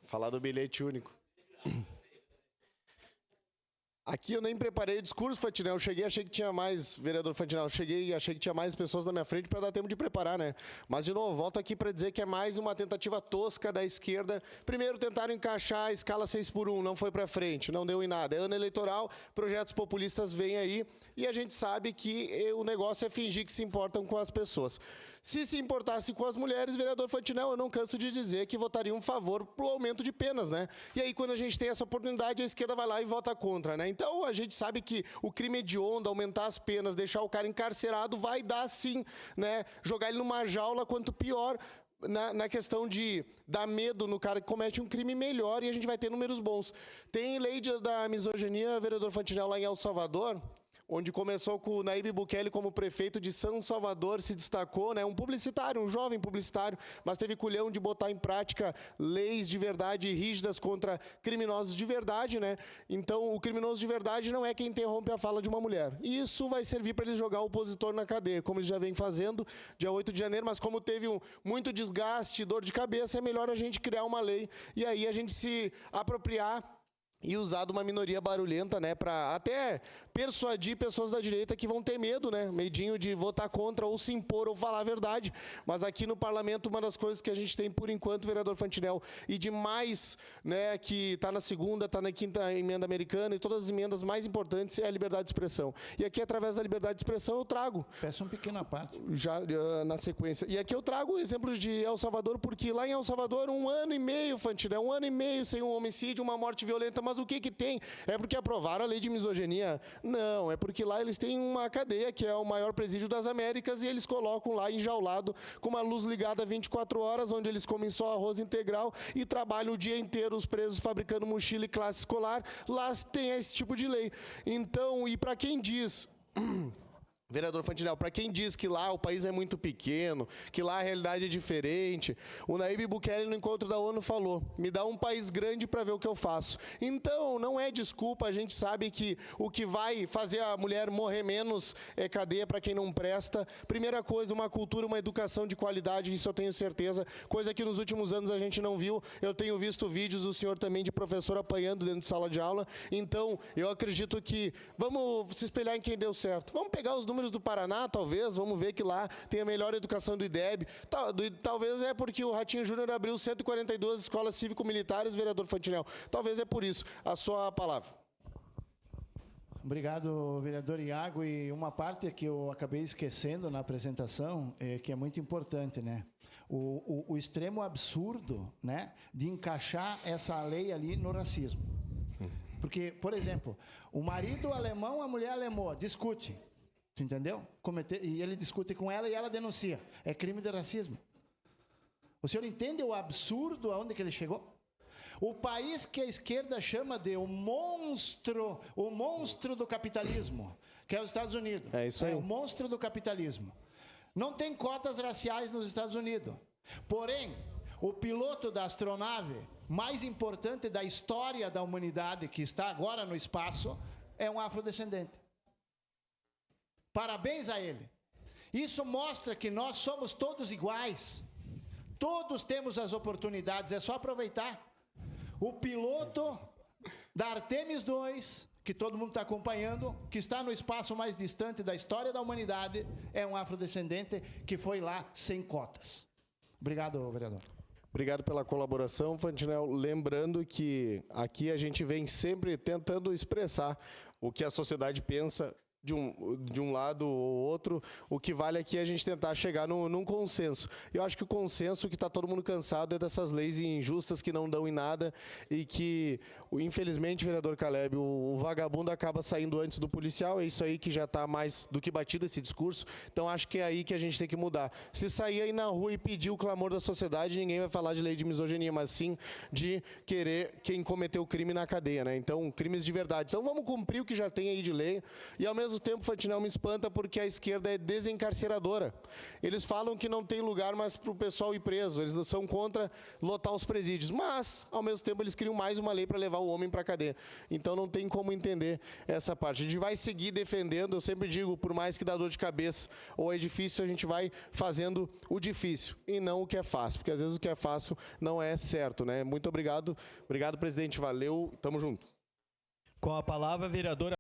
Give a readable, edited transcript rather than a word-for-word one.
Falar do bilhete único. Aqui eu nem preparei o discurso, Fantinel. Eu cheguei, achei que tinha mais, vereador Fantinel. Eu cheguei e achei que tinha mais pessoas na minha frente para dar tempo de preparar, né? Mas, de novo, volto aqui para dizer que é mais uma tentativa tosca da esquerda. Primeiro, tentaram encaixar a escala 6x1, não foi para frente, não deu em nada. É ano eleitoral, projetos populistas vêm aí e a gente sabe que o negócio é fingir que se importam com as pessoas. Se importasse com as mulheres, vereador Fantinel, eu não canso de dizer que votaria um favor para o aumento de penas, né? E aí, quando a gente tem essa oportunidade, a esquerda vai lá e vota contra, né? Então, a gente sabe que o crime hediondo, aumentar as penas, deixar o cara encarcerado, vai dar sim, né? Jogar ele numa jaula, quanto pior, na questão de dar medo no cara que comete um crime melhor e a gente vai ter números bons. Tem lei da misoginia, vereador Fantinel, lá em El Salvador, onde começou com o Nayib Bukele como prefeito de São Salvador, se destacou, né, um publicitário, um jovem publicitário, mas teve culhão de botar em prática leis de verdade rígidas contra criminosos de verdade, né? Então, o criminoso de verdade não é quem interrompe a fala de uma mulher. E isso vai servir para eles jogar o opositor na cadeia, como eles já vêm fazendo, dia 8 de janeiro, mas como teve muito desgaste, dor de cabeça, é melhor a gente criar uma lei e aí a gente se apropriar e usar de uma minoria barulhenta, né, para até persuadir pessoas da direita que vão ter medo, né, medinho de votar contra ou se impor ou falar a verdade. Mas aqui no parlamento, uma das coisas que a gente tem por enquanto, vereador Fantinel, e de mais, né, que está na segunda, está na quinta emenda americana e todas as emendas mais importantes é a liberdade de expressão. E aqui, através da liberdade de expressão, eu trago... Peço uma pequena parte. Já na sequência. E aqui eu trago exemplos de El Salvador, porque lá em El Salvador, 1 ano e meio, Fantinel, 1 ano e meio sem um homicídio, uma morte violenta, mas o que tem? É porque aprovaram a lei de misoginia? Não, é porque lá eles têm uma cadeia, que é o maior presídio das Américas, e eles colocam lá enjaulado, com uma luz ligada 24 horas, onde eles comem só arroz integral e trabalham o dia inteiro os presos fabricando mochila e classe escolar. Lá tem esse tipo de lei. Então, e para quem diz... Vereador Fantinel, para quem diz que lá o país é muito pequeno, que lá a realidade é diferente, o Nayib Bukele no encontro da ONU falou, me dá um país grande para ver o que eu faço. Então, não é desculpa, a gente sabe que o que vai fazer a mulher morrer menos é cadeia para quem não presta. Primeira coisa, uma cultura, uma educação de qualidade, isso eu tenho certeza, coisa que nos últimos anos a gente não viu. Eu tenho visto vídeos do senhor também de professor apanhando dentro de sala de aula. Então, eu acredito que vamos se espelhar em quem deu certo. Vamos pegar os números do Paraná, talvez, vamos ver que lá tem a melhor educação do IDEB. Talvez é porque o Ratinho Júnior abriu 142 escolas cívico-militares, vereador Fantinel. Talvez é por isso. A sua palavra. Obrigado, vereador Iago. E uma parte que eu acabei esquecendo na apresentação, que é muito importante, né? O extremo absurdo, né, de encaixar essa lei ali no racismo. Porque, por exemplo, o marido alemão, a mulher alemã, discute. Entendeu? E ele discute com ela e ela denuncia. É crime de racismo. O senhor entende o absurdo aonde que ele chegou? O país que a esquerda chama de o monstro do capitalismo, que é os Estados Unidos. É isso aí. É o monstro do capitalismo. Não tem cotas raciais nos Estados Unidos. Porém, o piloto da astronave mais importante da história da humanidade, que está agora no espaço, é um afrodescendente. Parabéns a ele. Isso mostra que nós somos todos iguais. Todos temos as oportunidades, é só aproveitar. O piloto da Artemis 2, que todo mundo está acompanhando, que está no espaço mais distante da história da humanidade, é um afrodescendente que foi lá sem cotas. Obrigado, vereador. Obrigado pela colaboração, Fantinel. Lembrando que aqui a gente vem sempre tentando expressar o que a sociedade pensa de um lado ou outro. O que vale aqui é a gente tentar chegar num consenso. Eu acho que o consenso que está todo mundo cansado é dessas leis injustas que não dão em nada e que, infelizmente, vereador Caleb, o vagabundo acaba saindo antes do policial. É isso aí que já está mais do que batido esse discurso. Então, acho que é aí que a gente tem que mudar. Se sair aí na rua e pedir o clamor da sociedade, ninguém vai falar de lei de misoginia, mas sim de querer quem cometeu o crime na cadeia, né? Então, crimes de verdade. Então, vamos cumprir o que já tem aí de lei e, ao mesmo mesmo tempo, Fantinel, me espanta porque a esquerda é desencarceradora. Eles falam que não tem lugar mais para o pessoal ir preso, eles são contra lotar os presídios, mas, ao mesmo tempo, eles criam mais uma lei para levar o homem para a cadeia. Então, não tem como entender essa parte. A gente vai seguir defendendo, eu sempre digo, por mais que dá dor de cabeça ou é difícil, a gente vai fazendo o difícil e não o que é fácil, porque às vezes o que é fácil não é certo, né? Muito obrigado. Obrigado, presidente. Valeu. Tamo junto. Com a palavra, vereadora